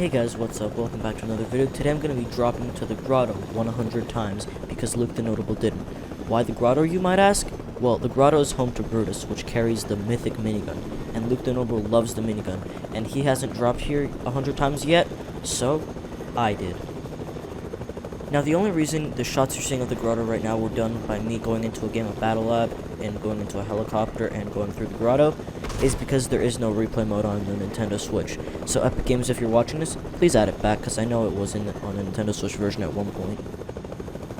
Hey guys, what's up? Welcome back to another video. Today I'm going to be dropping to the Grotto 100 times because Luke TheNotable didn't. Why the Grotto, you might ask? Well, the Grotto is home to Brutus, which carries the mythic minigun, and Luke TheNotable loves the minigun, and he hasn't dropped here 100 times yet, so I did. Now, the only reason the shots you're seeing of the Grotto right now were done by me going into a game of Battle Lab and going into a helicopter and going through the Grotto is because there is no replay mode on the Nintendo Switch. So Epic Games, if you're watching this, please add it back, because I know it was on the Nintendo Switch version at one point.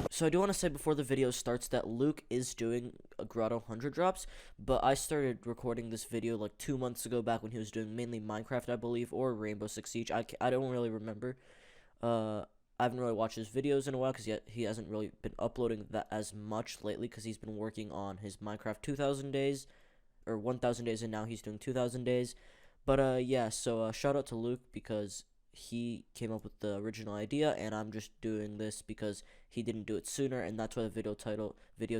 So I do want to say before the video starts that Luke is doing a Grotto 100 drops, but I started recording this video like 2 months ago, back when he was doing mainly Minecraft, I believe, or Rainbow Six Siege. I don't really remember. I haven't really watched his videos in a while because he hasn't really been uploading that as much lately because he's been working on his Minecraft 2,000 days, or 1,000 days, and now he's doing 2,000 days. But yeah, so shout out to Luke because he came up with the original idea, and I'm just doing this because he didn't do it sooner, and that's why the video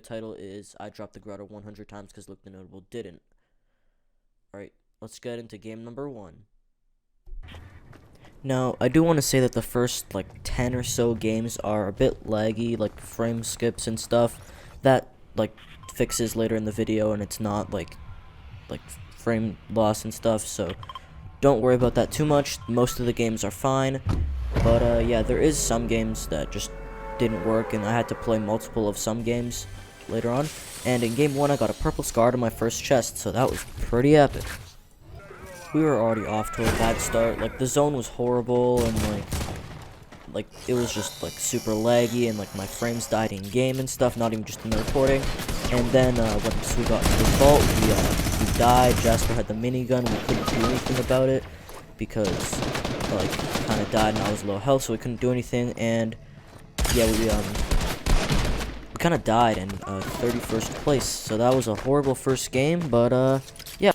title is I dropped the Grotto 100 times because Luke TheNotable didn't. Alright, let's get into game number 1. Now, I do want to say that the first, 10 or so games are a bit laggy, like frame skips and stuff. That, fixes later in the video, and it's not, like frame loss and stuff, so don't worry about that too much. Most of the games are fine, but, yeah, there is some games that just didn't work, and I had to play multiple of some games later on. And in game 1, I got a purple scar to my first chest, so that was pretty epic. We were already off to a bad start. Like, the zone was horrible, and like it was just super laggy, and my frames died in game and stuff, not even just in the recording. And then once we got to the vault, we died. Jasper had the minigun. We couldn't do anything about it because kind of died, and I was low health, so we couldn't do anything. And yeah, we kind of died in 31st place. So that was a horrible first game, but yeah.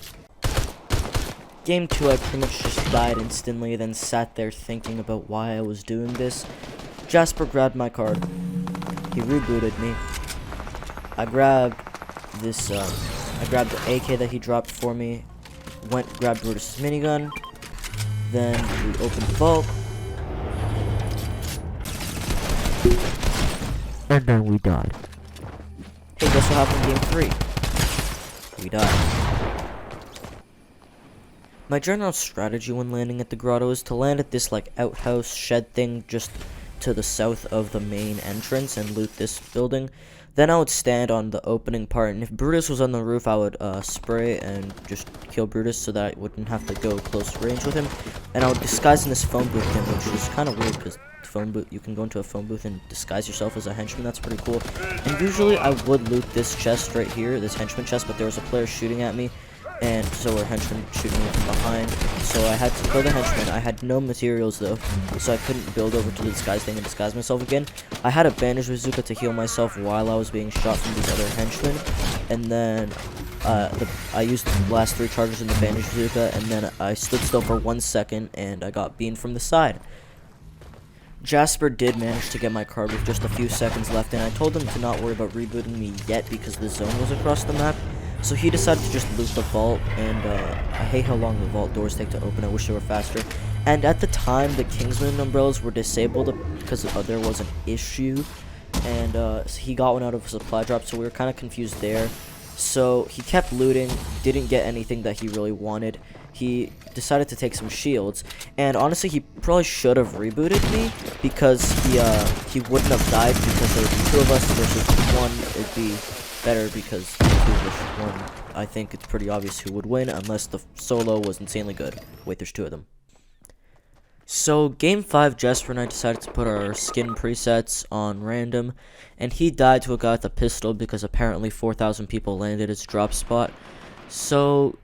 Game 2, I pretty much just died instantly, then sat there thinking about why I was doing this. Jasper grabbed my card. He rebooted me. I grabbed this, I grabbed the AK that he dropped for me, grabbed Brutus' minigun, then we opened the vault, and then we died. Hey, guess what happened in game 3? We died. My general strategy when landing at the Grotto is to land at this outhouse shed thing just to the south of the main entrance and loot this building. Then I would stand on the opening part, and if Brutus was on the roof, I would spray and just kill Brutus so that I wouldn't have to go close range with him. And I would disguise in this phone booth thing, which is kind of weird because you can go into a phone booth and disguise yourself as a henchman. That's pretty cool. And usually I would loot this chest right here, this henchman chest, but there was a player shooting at me, and so were henchmen shooting me from behind, so I had to kill the henchman. I had no materials though, so I couldn't build over to the disguise thing and disguise myself again. I had a bandage bazooka to heal myself while I was being shot from these other henchmen, and then I used the last 3 charges in the bandage bazooka, and then I stood still for 1 second, and I got beamed from the side. Jasper did manage to get my card with just a few seconds left, and I told him to not worry about rebooting me yet because the zone was across the map. So he decided to just loot the vault, and I hate how long the vault doors take to open. I wish they were faster. And at the time, the Kingsman umbrellas were disabled because there was an issue, and so he got one out of a supply drop, so we were kind of confused there. So he kept looting, didn't get anything that he really wanted. He decided to take some shields, and honestly, he probably should have rebooted me because he wouldn't have died because there would be 2 of us versus 1. It'd be better because 2 versus 1. I think it's pretty obvious who would win unless the solo was insanely good. Wait, there's 2 of them. So game 5, Jasper and I decided to put our skin presets on random, and he died to a guy with a pistol because apparently 4,000 people landed his drop spot. So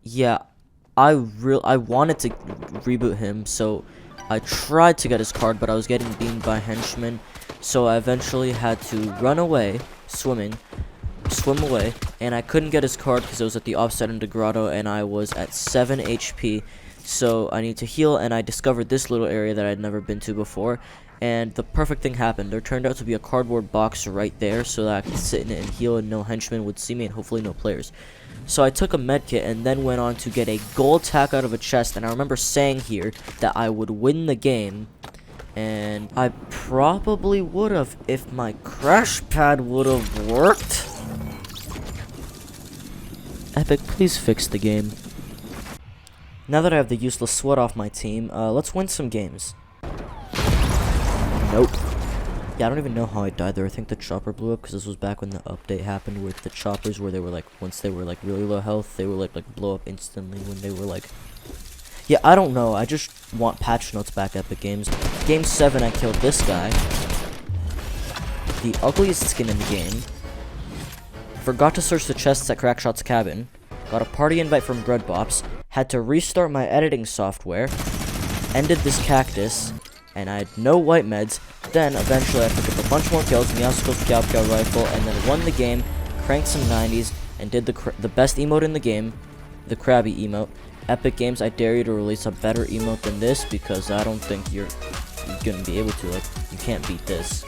yeah, I wanted to reboot him, so I tried to get his card, but I was getting beamed by henchmen, so I eventually had to run away, swim away, and I couldn't get his card because it was at the offset end of Grotto, and I was at 7 HP, so I need to heal, and I discovered this little area that I'd never been to before, and the perfect thing happened. There turned out to be a cardboard box right there, so that I could sit in it and heal, and no henchmen would see me, and hopefully no players. So I took a medkit and then went on to get a gold tack out of a chest, and I remember saying here that I would win the game, and I probably would have if my crash pad would have worked. Epic, please fix the game. Now that I have the useless sweat off my team, let's win some games. Nope. Yeah, I don't even know how I died there. I think the chopper blew up because this was back when the update happened with the choppers, where they were like, once they were like really low health, they were like blow up instantly when they were like... Yeah, I don't know. I just want patch notes back, Epic Games. Game 7, I killed this guy. The ugliest skin in the game. Forgot to search the chests at Crackshot's cabin. Got a party invite from Breadbops. Had to restart my editing software. Ended this cactus. And I had no white meds. Then, eventually, I picked up a bunch more kills, Meowscle's Pyow Pyow rifle, and then won the game, cranked some 90s, and did the best emote in the game, the Krabby emote. Epic Games, I dare you to release a better emote than this, because I don't think you're gonna be able to. Like, you can't beat this.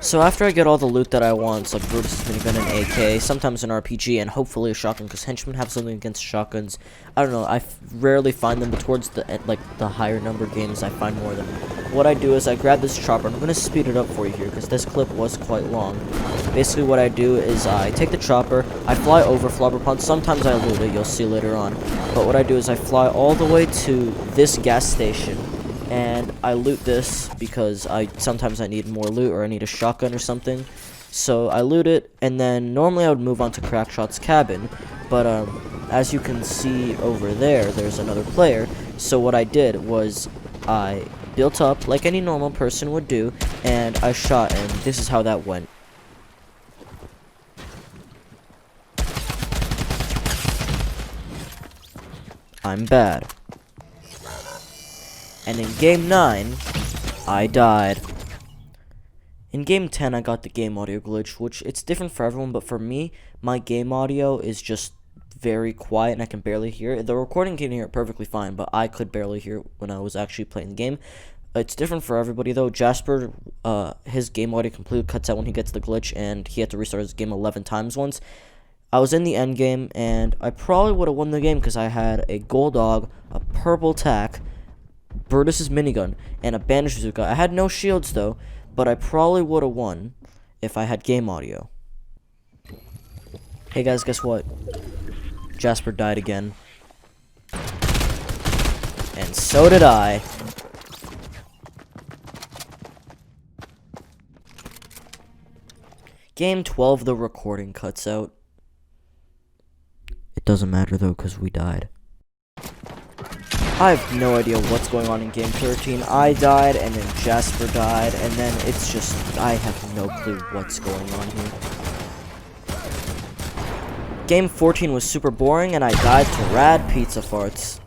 So after I get all the loot that I want, like Brutus's minigun and AK, sometimes an RPG, and hopefully a shotgun, because henchmen have something against shotguns. I don't know, I rarely find them, but towards the the higher number games, I find more of them. What I do is I grab this chopper, and I'm going to speed it up for you here, because this clip was quite long. Basically what I do is I take the chopper, I fly over Flubberpond, sometimes I loot it, you'll see later on. But what I do is I fly all the way to this gas station, and I loot this because sometimes I need more loot, or I need a shotgun or something. So I loot it, and then normally I would move on to Crackshot's cabin, but as you can see over there, there's another player. So what I did was I built up like any normal person would do, and I shot, and this is how that went. I'm bad. And in Game 9, I died. In Game 10, I got the game audio glitch, which it's different for everyone, but for me, my game audio is just very quiet and I can barely hear it. The recording can hear it perfectly fine, but I could barely hear it when I was actually playing the game. It's different for everybody, though. Jasper, his game audio completely cuts out when he gets the glitch, and he had to restart his game 11 times once. I was in the end game, and I probably would have won the game because I had a gold dog, a purple tack, Brutus's minigun, and a bandage bazooka. I had no shields though, but I probably would have won if I had game audio. Hey guys, guess what? Jasper died again. And so did I. Game 12, the recording cuts out. It doesn't matter though, because we died. I have no idea what's going on in Game 13. I died, and then Jasper died, and then it's just, I have no clue what's going on here. Game 14 was super boring, and I died to rad pizza farts.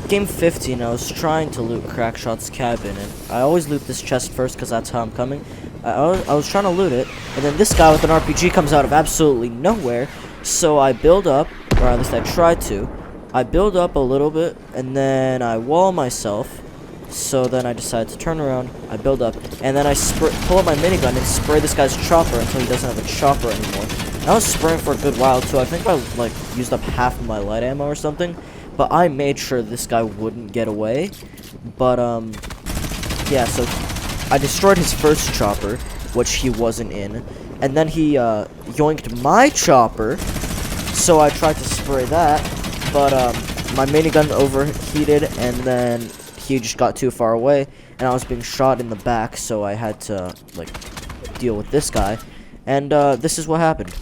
Game 15, I was trying to loot Crackshot's cabin, and I always loot this chest first because that's how I'm coming. I was trying to loot it, and then this guy with an RPG comes out of absolutely nowhere, so I build up, or at least I tried to. I build up a little bit, and then I wall myself, so then I decide to turn around, I build up, and then I pull up my minigun and spray this guy's chopper until he doesn't have a chopper anymore. And I was spraying for a good while, too. I think I, used up half of my light ammo or something, but I made sure this guy wouldn't get away. But, yeah, so I destroyed his first chopper, which he wasn't in, and then he, yoinked my chopper, so I tried to spray that. But my minigun overheated, and then he just got too far away, and I was being shot in the back, so I had to, deal with this guy. And this is what happened.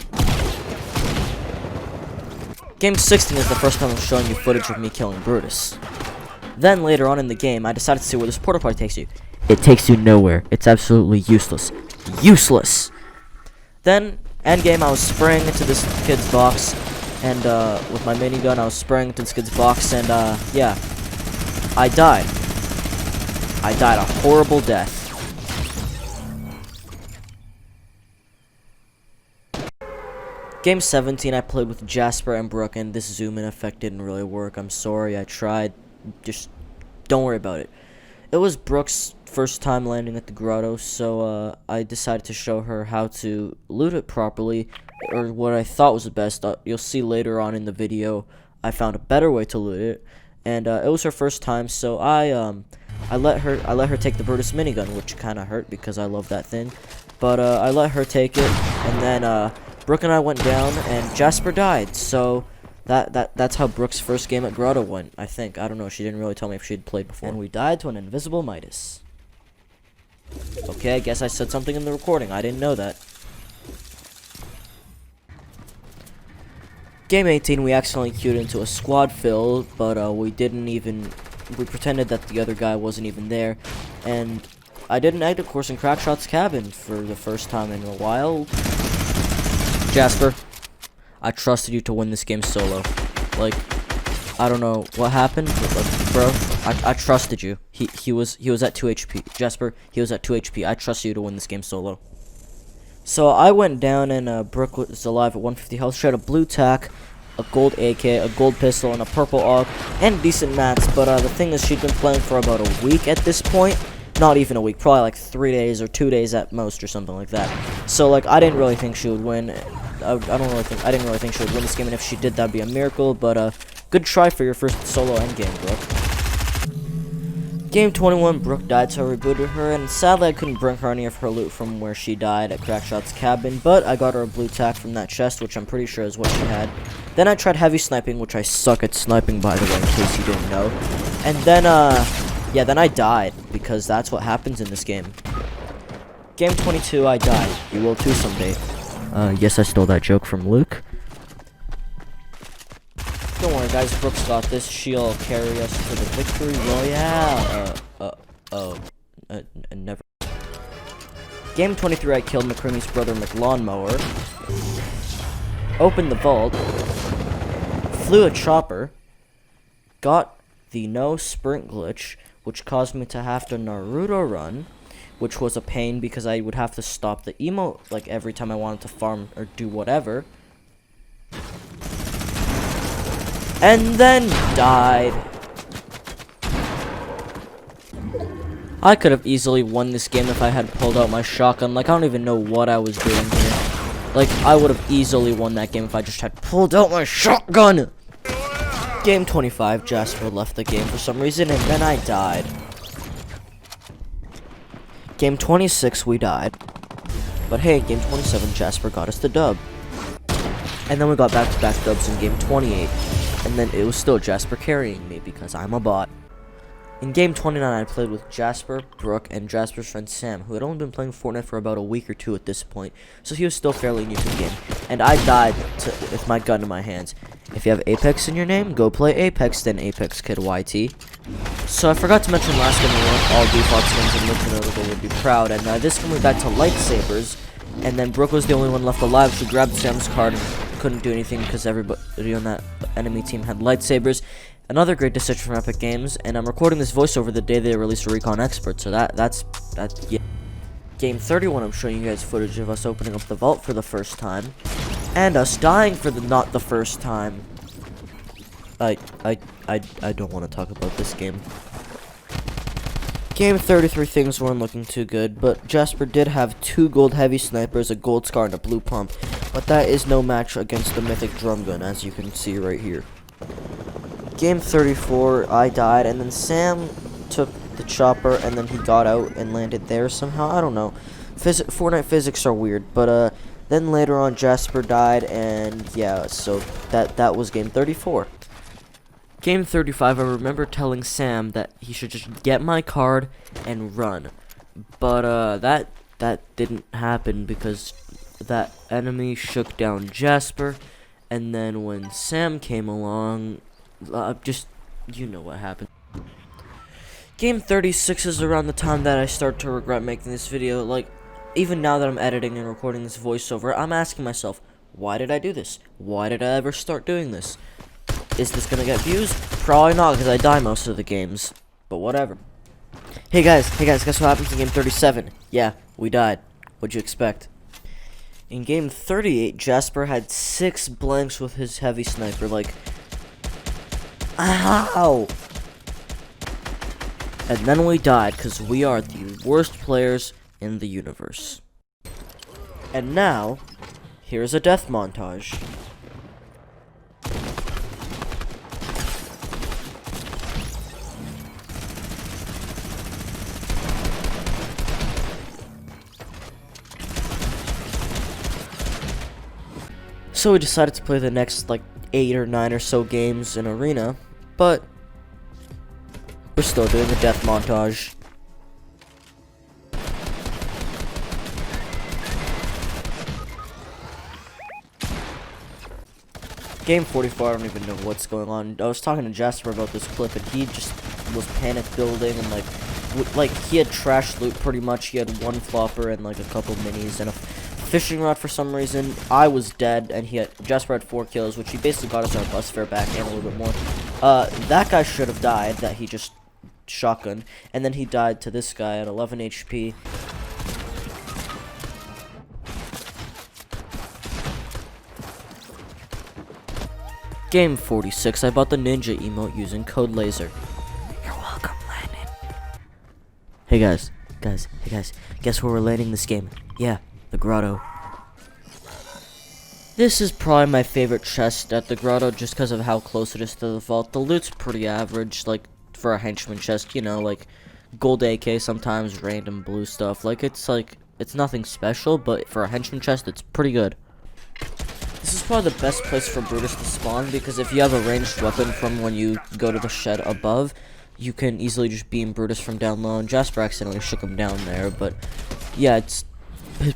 Game 16 is the first time I'm showing you footage of me killing Brutus. Then, later on in the game, I decided to see where this porta potty takes you. It takes you nowhere. It's absolutely useless. Useless! Then, endgame, I was spraying into this kid's box. And, with my minigun, I was spraying into this kid's box, and, yeah. I died. I died a horrible death. Game 17, I played with Jasper and Brooke, and this zoom-in effect didn't really work. I'm sorry, I tried. Just don't worry about it. It was Brooke's first time landing at the grotto, so I decided to show her how to loot it properly, or what I thought was the best. You'll see later on in the video I found a better way to loot it, and it was her first time, so I let her take the Brutus minigun, which kind of hurt because I love that thing, but I let her take it, and then Brooke and I went down, and Jasper died. So that's how Brooke's first game at Grotto went, I think. I don't know. She didn't really tell me if she'd played before. And we died to an invisible Midas. Okay, I guess I said something in the recording. I didn't know that. Game 18, we accidentally queued into a squad fill, but we pretended that the other guy wasn't even there, and I did an active course in Crackshot's cabin for the first time in a while. Jasper, I trusted you to win this game solo. Like, I don't know what happened, but, like, bro, I trusted you. He was at 2 HP. Jasper, he was at 2 HP. I trust you to win this game solo. So I went down, and Brooke was alive at 150 health. She had a blue tack, a gold AK, a gold pistol, and a purple AUG, and decent mats. But the thing is, she'd been playing for about a week at this point. Not even a week, probably like 3 days or 2 days at most, or something like that. So like, I didn't really think she would win. I didn't really think she would win this game, and if she did, that'd be a miracle. But good try for your first solo endgame, Brooke. Game 21, Brooke died, so I rebooted her, and sadly I couldn't bring her any of her loot from where she died at Crackshot's cabin, but I got her a blue tack from that chest, which I'm pretty sure is what she had. Then I tried heavy sniping, which I suck at sniping, by the way, in case you didn't know. And then, yeah, then I died, because that's what happens in this game. Game 22, I died. You will too someday. Yes, I stole that joke from Luke. Don't worry, guys. Brooke's got this. She'll carry us to the victory royale. Never. Game 23, I killed McCreamy's brother McLawnmower. Opened the vault. Flew a chopper. Got the no sprint glitch, which caused me to have to Naruto run, which was a pain because I would have to stop the emote like every time I wanted to farm or do whatever. And then died. I could have easily won this game if I had pulled out my shotgun. Like, I don't even know what I was doing here. Like, I would have easily won that game if I just had pulled out my shotgun. Game 25, Jasper left the game for some reason, and then I died. Game 26, we died. But hey, game 27, Jasper got us the dub. And then we got back-to-back dubs in game 28. And then it was still Jasper carrying me because I'm a bot. In game 29, I played with Jasper, Brooke, and Jasper's friend Sam, who had only been playing Fortnite for about a week or two at this point, so he was still fairly new to the game. And I died with my gun in my hands. If you have Apex in your name, go play Apex, then Apex Kid YT. So I forgot to mention last game we won all default skins, and Luke TheNotable would be proud. And this game we got to lightsabers, and then Brooke was the only one left alive. She grabbed Sam's card and couldn't do anything because everybody on that enemy team had lightsabers. Another great decision from Epic Games, and I'm recording this voiceover the day they released a Recon Expert, so that's yeah. Game 31, I'm showing you guys footage of us opening up the vault for the first time, and us dying for not the first time. I don't want to talk about this game. Game 33, things weren't looking too good, but Jasper did have 2 gold heavy snipers, a gold scar, and a blue pump, but that is no match against the mythic drum gun, as you can see right here. Game 34, I died, and then Sam took the chopper, and then he got out and landed there somehow. I don't know. Fortnite physics are weird, but then later on Jasper died, and yeah, so that was game 34. Game 35, I remember telling Sam that he should just get my card and run, but that didn't happen because that enemy shook down Jasper, and then when Sam came along, you know what happened. Game 36 is around the time that I start to regret making this video. Like, even now that I'm editing and recording this voiceover, I'm asking myself, why did I do this? Why did I ever start doing this? Is this gonna get views? Probably not, because I die most of the games. But whatever. Hey guys, guess what happens in game 37? Yeah, we died. What'd you expect? In game 38, Jasper had 6 blanks with his heavy sniper, like... Ow! And then we died because we are the worst players in the universe. And now, here's a death montage. So we decided to play the next like 8 or 9 or so games in Arena, but we're still doing the death montage. Game 44, I don't even know what's going on. I was talking to Jasper about this clip, and he just was panic building, and like he had trash loot pretty much. He had one flopper and like a couple minis and a fishing rod for some reason. I was dead, and Jasper had 4 kills, which he basically got us our bus fare back and a little bit more. That guy should have died, that he just shotgunned, and then he died to this guy at 11 HP. Game 46, I bought the ninja emote using code laser. You're welcome, Landon. Hey guys, guess where we're landing this game? Yeah, the Grotto. This is probably my favorite chest at the Grotto just because of how close it is to the vault. The loot's pretty average, like, for a henchman chest, you know, like, gold AK, sometimes random blue stuff. Like, it's nothing special, but for a henchman chest, it's pretty good. This is probably the best place for Brutus to spawn, because if you have a ranged weapon from when you go to the shed above, you can easily just beam Brutus from down low, and Jasper accidentally shook him down there, but yeah, it's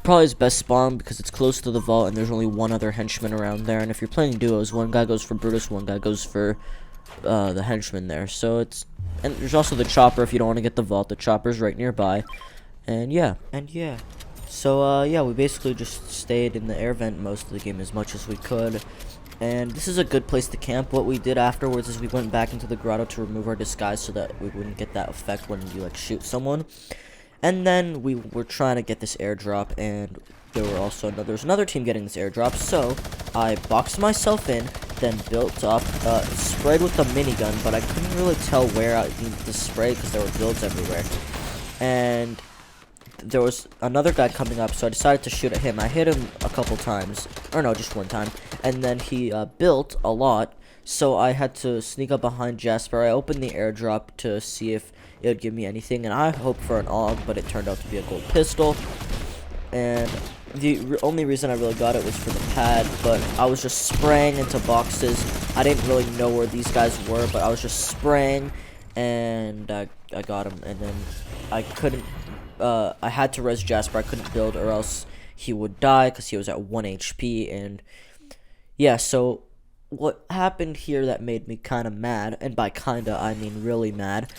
probably his best spawn because it's close to the vault and there's only one other henchman around there, and if you're playing duos, one guy goes for Brutus, one guy goes for the henchman there, so and there's also the chopper if you don't want to get the vault. The chopper's right nearby, and yeah. So, yeah, we basically just stayed in the air vent most of the game as much as we could. And this is a good place to camp. What we did afterwards is we went back into the grotto to remove our disguise so that we wouldn't get that effect when you, like, shoot someone. And then we were trying to get this airdrop, and there was another team getting this airdrop. So, I boxed myself in, then built up, sprayed with the minigun, but I couldn't really tell where I needed to spray because there were builds everywhere. And there was another guy coming up, so I decided to shoot at him. I hit him a couple times, or no, just one time, and then he built a lot, so I had to sneak up behind Jasper. I opened the airdrop to see if it would give me anything, and I hoped for an AUG, but it turned out to be a gold pistol, and the only reason I really got it was for the pad, but I was just spraying into boxes. I didn't really know where these guys were, but I was just spraying, and I got him, and then I couldn't I had to res Jasper. I couldn't build or else he would die because he was at 1 HP. And yeah, so what happened here that made me kind of mad, and by kinda I mean really mad,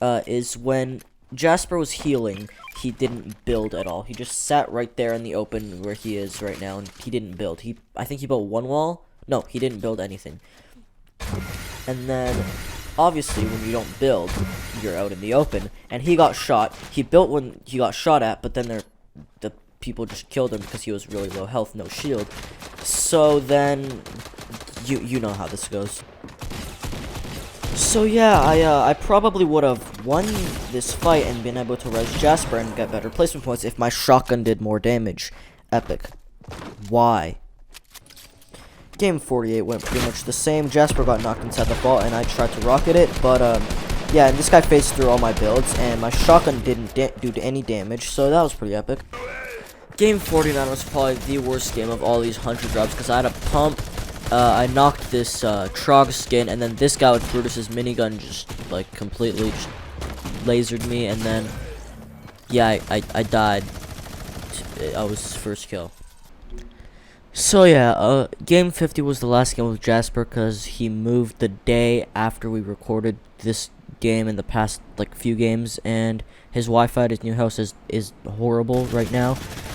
is when Jasper was healing, he didn't build at all. He just sat right there in the open where he is right now, and he didn't build. I think he built one wall. No, he didn't build anything. And then obviously, when you don't build, you're out in the open, and he got shot. He built when he got shot at, but then the people just killed him because he was really low health, no shield. So then, you know how this goes. So yeah, I probably would have won this fight and been able to res Jasper and get better placement points if my shotgun did more damage. Epic. Why? Game 48 went pretty much the same. Jasper got knocked inside the vault, and I tried to rocket it, but, yeah, and this guy phased through all my builds, and my shotgun didn't do any damage, so that was pretty epic. Game 49 was probably the worst game of all these 100 drops, because I had a pump, I knocked this, Trog skin, and then this guy with Brutus's minigun just, like, completely just lasered me, and then, yeah, I died. I was his first kill. So yeah, game 50 was the last game with Jasper because he moved the day after we recorded this game in the past like few games, and his Wi-Fi at his new house is horrible right now.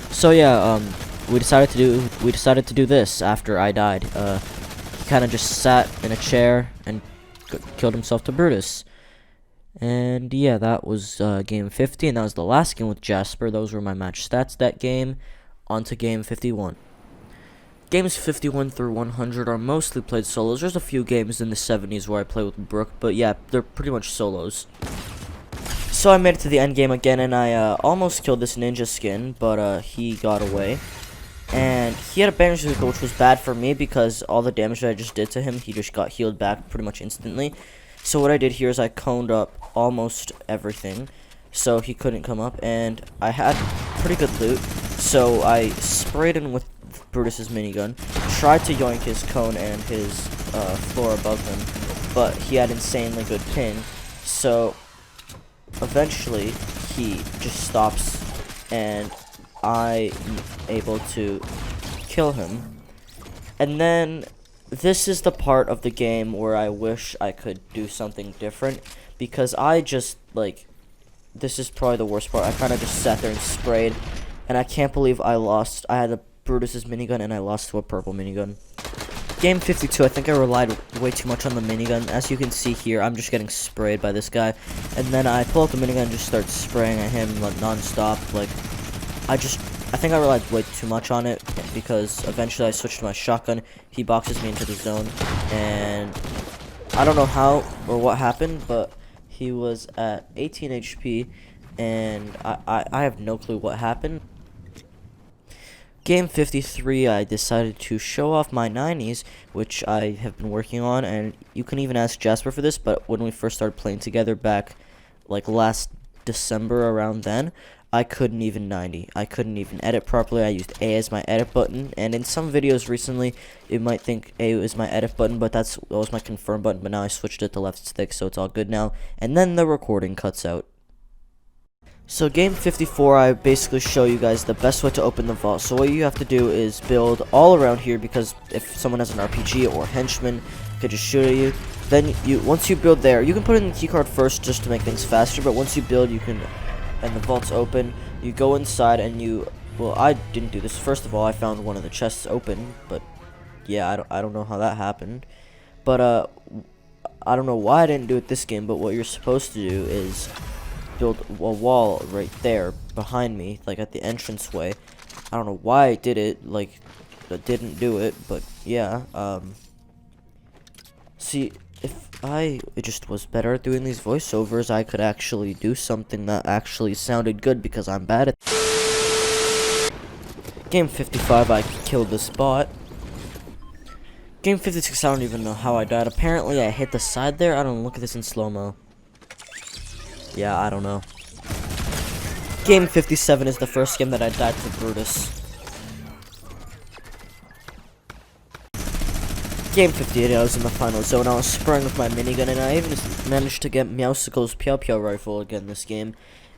So yeah, we decided to do this after I died. He kind of just sat in a chair and killed himself to Brutus. And yeah, that was game 50, and that was the last game with Jasper. Those were my match stats that game. On to game 51. Games 51 through 100 are mostly played solos. There's a few games in the 70s where I play with Brooke, but yeah, they're pretty much solos. So I made it to the end game again, and I almost killed this ninja skin, but he got away. And he had a bandage bazooka, which was bad for me because all the damage that I just did to him, he just got healed back pretty much instantly. So what I did here is I coned up almost everything, so he couldn't come up, and I had pretty good loot. So I sprayed him with Brutus's minigun, tried to yoink his cone and his floor above him, but he had insanely good ping. So eventually he just stops, and I'm able to kill him. And then this is the part of the game where I wish I could do something different, because I just, like, this is probably the worst part. I kind of just sat there and sprayed, and I can't believe I lost. I had a Brutus's minigun, and I lost to a purple minigun. Game 52, I think I relied way too much on the minigun. As you can see here, I'm just getting sprayed by this guy, and then I pull out the minigun and just start spraying at him, like, non-stop. Like, I think I relied way too much on it, because eventually I switched to my shotgun. He boxes me into the zone, and I don't know how or what happened, but he was at 18 HP, and I have no clue what happened. Game 53, I decided to show off my 90s, which I have been working on, and you can even ask Jasper for this, but when we first started playing together back, like, last December, around then, I couldn't even 90. I couldn't even edit properly. I used A as my edit button, and in some videos recently, you might think A is my edit button, but that was my confirm button, but now I switched it to left stick, so it's all good now, and then the recording cuts out. So game 54, I basically show you guys the best way to open the vault. So what you have to do is build all around here, because if someone has an RPG or henchman could just shoot at you, then once you build there, you can put in the keycard first just to make things faster, but once you build, you can, and the vault's open, you go inside and well, I didn't do this. First of all, I found one of the chests open, but yeah, I don't know how that happened. But I don't know why I didn't do it this game, but what you're supposed to do is build a wall right there behind me, like at the entranceway. I don't know why I did it, like, I didn't do it, but yeah. See, it just was better at doing these voiceovers, I could actually do something that actually sounded good, because I'm bad at. Game 55, I killed this bot. Game 56, I don't even know how I died. Apparently I hit the side there. I don't know, look at this in slow-mo. Yeah, I don't know. Game 57 is the first game that I died to Brutus. Game 58, I was in the final zone. I was spraying with my minigun, and I even managed to get Meowsicle's Pew Pew rifle again this game.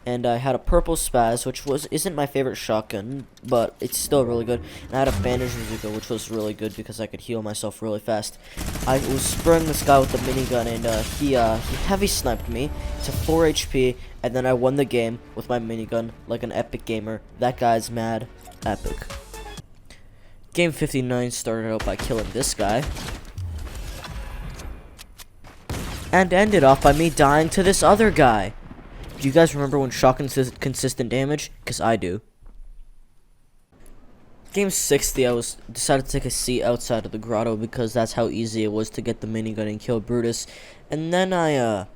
And I had a purple spaz, which isn't my favorite shotgun, but it's still really good. And I had a bandage bazooka, which was really good because I could heal myself really fast. I was spraying this guy with the minigun, and he heavy sniped me to 4 HP, and then I won the game with my minigun like an epic gamer. That guy's mad epic. Game 59 started out by killing this guy, and ended off by me dying to this other guy. Do you guys remember when shotguns did consistent damage? Because I do. Game 60, I decided to take a seat outside of the grotto because that's how easy it was to get the minigun and kill Brutus. And then I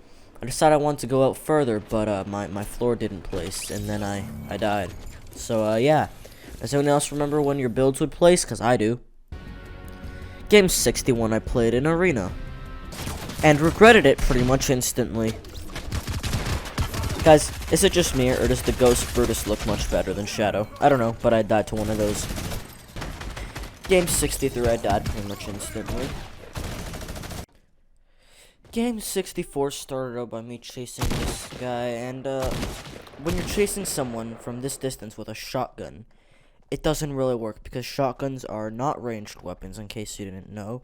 decided I wanted to go out further, but my floor didn't place, and then I died. So yeah. Does anyone else remember when your builds would place? Because I do. Game 61, I played in Arena, and regretted it pretty much instantly. Guys, is it just me, or does the ghost Brutus look much better than Shadow? I don't know, but I died to one of those. Game 63, I died pretty much instantly. Game 64 started out by me chasing this guy, and when you're chasing someone from this distance with a shotgun, it doesn't really work, because shotguns are not ranged weapons, in case you didn't know,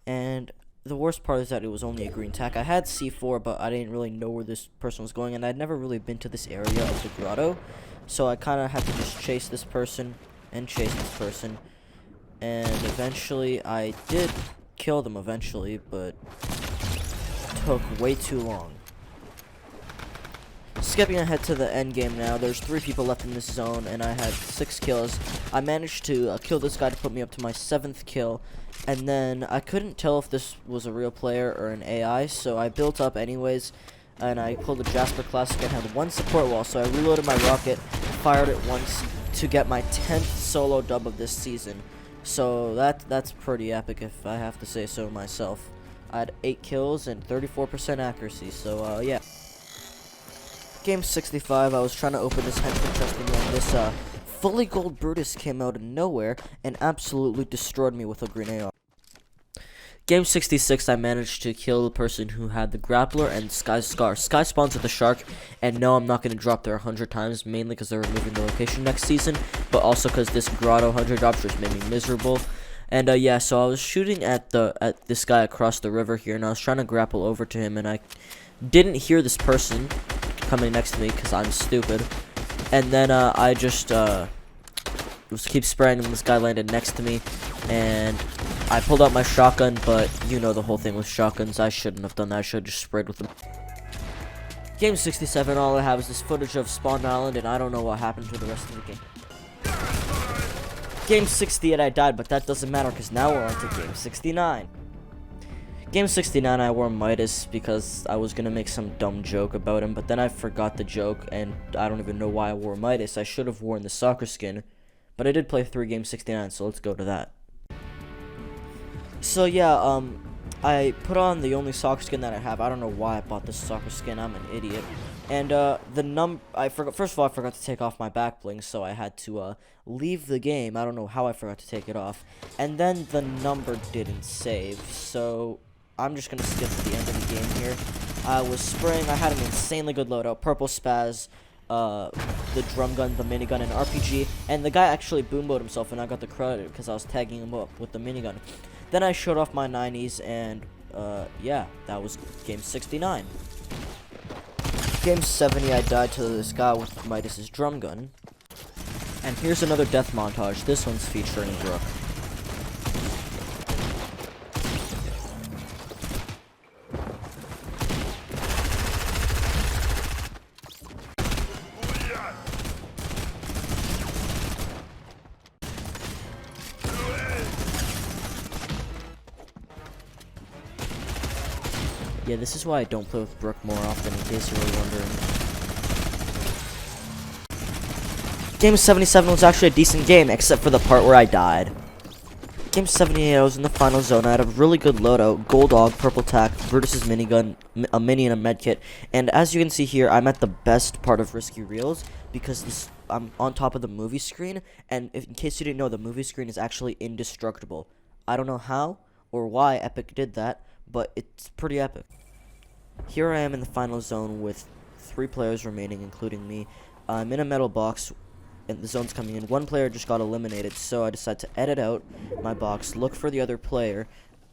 and the worst part is that it was only a green tack. I had C4, but I didn't really know where this person was going, and I'd never really been to this area of the grotto, so I kind of had to just chase this person, and chase this person, and eventually I did kill them eventually, but it took way too long. Skipping ahead to the end game now, there's 3 people left in this zone, and I had 6 kills. I managed to kill this guy to put me up to my 7th kill, and then I couldn't tell if this was a real player or an AI, so I built up anyways. and I pulled a Jasper Classic and had one support wall, so I reloaded my rocket, fired it once to get my 10th solo dub of this season. So that's pretty epic if I have to say so myself. I had 8 kills and 34% accuracy, so yeah. Game 65, I was trying to open this henchman chest and then this fully gold Brutus came out of nowhere and absolutely destroyed me with a green AR. Game 66, I managed to kill the person who had the grappler and Sky's Scar. Sky spawns with the shark, and no, I'm not going to drop there 100 times, mainly because they're removing the location next season, but also because this Grotto 100 drops just made me miserable. And yeah, so I was shooting at this guy across the river here, and I was trying to grapple over to him, and I didn't hear this person coming next to me because I'm stupid. And then I just keep spraying, and this guy landed next to me, and I pulled out my shotgun, but you know the whole thing with shotguns. I shouldn't have done that. I should have just sprayed with them. Game 67, all I have is this footage of Spawn Island, and I don't know what happened to the rest of the game. Game 68, I died, but that doesn't matter because now we're on to Game 69. Game 69, I wore Midas because I was going to make some dumb joke about him, but then I forgot the joke, and I don't even know why I wore Midas. I should have worn the soccer skin, but I did play 3 Game 69, so let's go to that. So yeah, I put on the only soccer skin that I have. I don't know why I bought this soccer skin. I'm an idiot. And first of all, I forgot to take off my back bling, so I had to leave the game. I don't know how I forgot to take it off. And then the number didn't save, so I'm just gonna skip to the end of the game here. I was spraying. I had an insanely good loadout: purple spaz, the drum gun, the minigun, and RPG. And the guy actually boomboed himself, and I got the credit because I was tagging him up with the minigun. Then I showed off my 90s, and yeah, that was Game 69. Game 70, I died to this guy with Midas's drum gun. And here's another death montage. This one's featuring Brooke. Yeah, this is why I don't play with Brooke more often, in case you were wondering. Game 77 was actually a decent game, except for the part where I died. Game 78, I was in the final zone. I had a really good loadout: gold dog, purple tack, Brutus's minigun, a mini, and a medkit. And as you can see here, I'm at the best part of Risky Reels, because I'm on top of the movie screen, and in case you didn't know, the movie screen is actually indestructible. I don't know how or why Epic did that, but it's pretty epic. Here I am in the final zone with 3 players remaining, including me. I'm in a metal box, and the zone's coming in. One player just got eliminated, so I decided to edit out my box, look for the other player.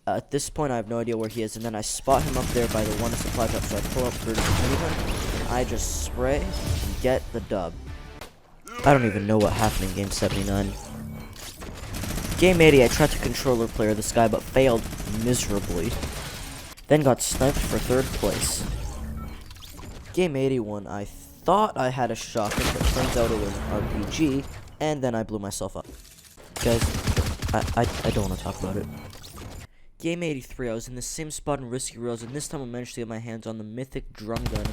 At this point, I have no idea where he is, and then I spot him up there by the one supply drop, so I pull up Brutus' minigun, and I just spray and get the dub. I don't even know what happened in Game 79. Game 80, I tried to controller player this guy, but failed miserably. Then got sniped for 3rd place. Game 81, I thought I had a shotgun, but turns out it was an RPG, and then I blew myself up. Guys, I don't want to talk about it. Game 83, I was in the same spot in Risky Reels, and this time I managed to get my hands on the mythic drum gun,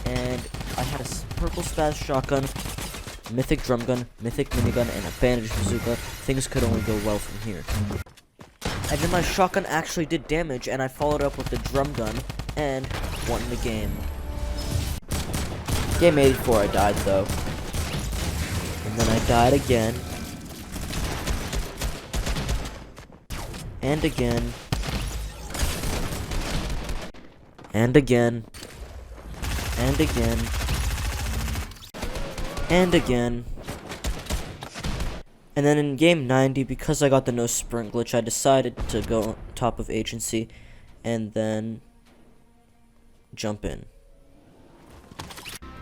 and I had a purple spaz shotgun, mythic drum gun, mythic minigun, and a bandage bazooka. Things could only go well from here. And then my shotgun actually did damage, and I followed up with the drum gun, and won the game. Game 84, I died though. And then I died again. And again. And again. And again. And again. And then in game 90, because I got the no sprint glitch, I decided to go on top of agency and then jump in.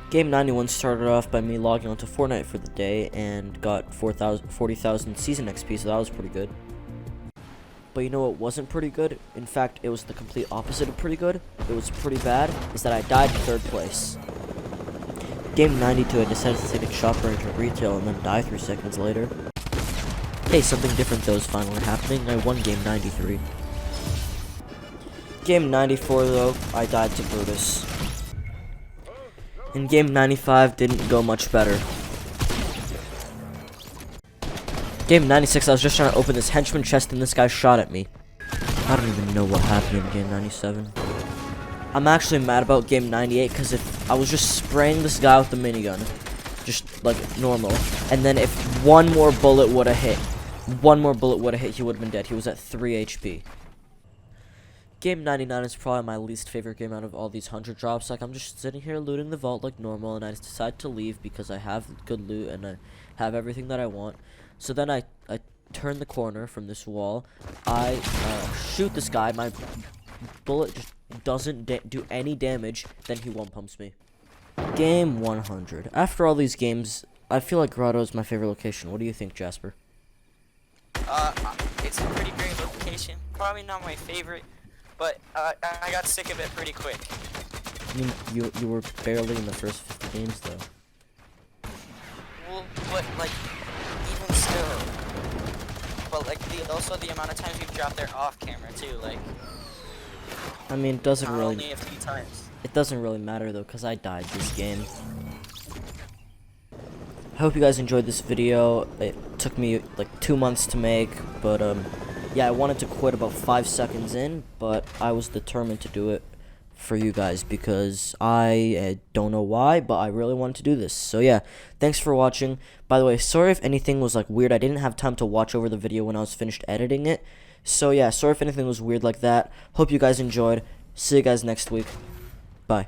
Game 91 started off by me logging onto Fortnite for the day and got 40,000 season XP, so that was pretty good. But you know what wasn't pretty good? In fact, it was the complete opposite of pretty good. It was pretty bad, is that I died in 3rd place. Game 92, I decided to take a chopper into retail and then die 3 seconds later. Hey, something different though is finally happening. I won game 93. Game 94 though, I died to Brutus. In game 95 didn't go much better. Game 96, I was just trying to open this henchman chest and this guy shot at me. I don't even know what happened in game 97. I'm actually mad about game 98 because if I was just spraying this guy with the minigun, just like normal, and then if one more bullet would have hit, he would have been dead. He was at 3 HP. Game 99 is probably my least favorite game out of all these 100 drops. Like, I'm just sitting here looting the vault like normal, and I decide to leave because I have good loot and I have everything that I want. So then I turn the corner from this wall. I shoot this guy. My bullet just doesn't do any damage. Then he one pumps me. Game 100. After all these games, I feel like Grotto is my favorite location. What do you think, Jasper? It's a pretty great location. Probably not my favorite, but I got sick of it pretty quick. I mean, you were barely in the first 50 games, though. Well, but like, even still, but like also the amount of times we've dropped there off camera too. Like, I mean, it doesn't really. Only a few times. It doesn't really matter though, cause I died this game. I hope you guys enjoyed this video. It took me like 2 months to make, but yeah, I wanted to quit about 5 seconds in, but I was determined to do it for you guys because I don't know why, but I really wanted to do this. So yeah, thanks for watching. By the way, sorry if anything was like weird. I didn't have time to watch over the video when I was finished editing it. So yeah, sorry if anything was weird like that. Hope you guys enjoyed. See you guys next week. Bye.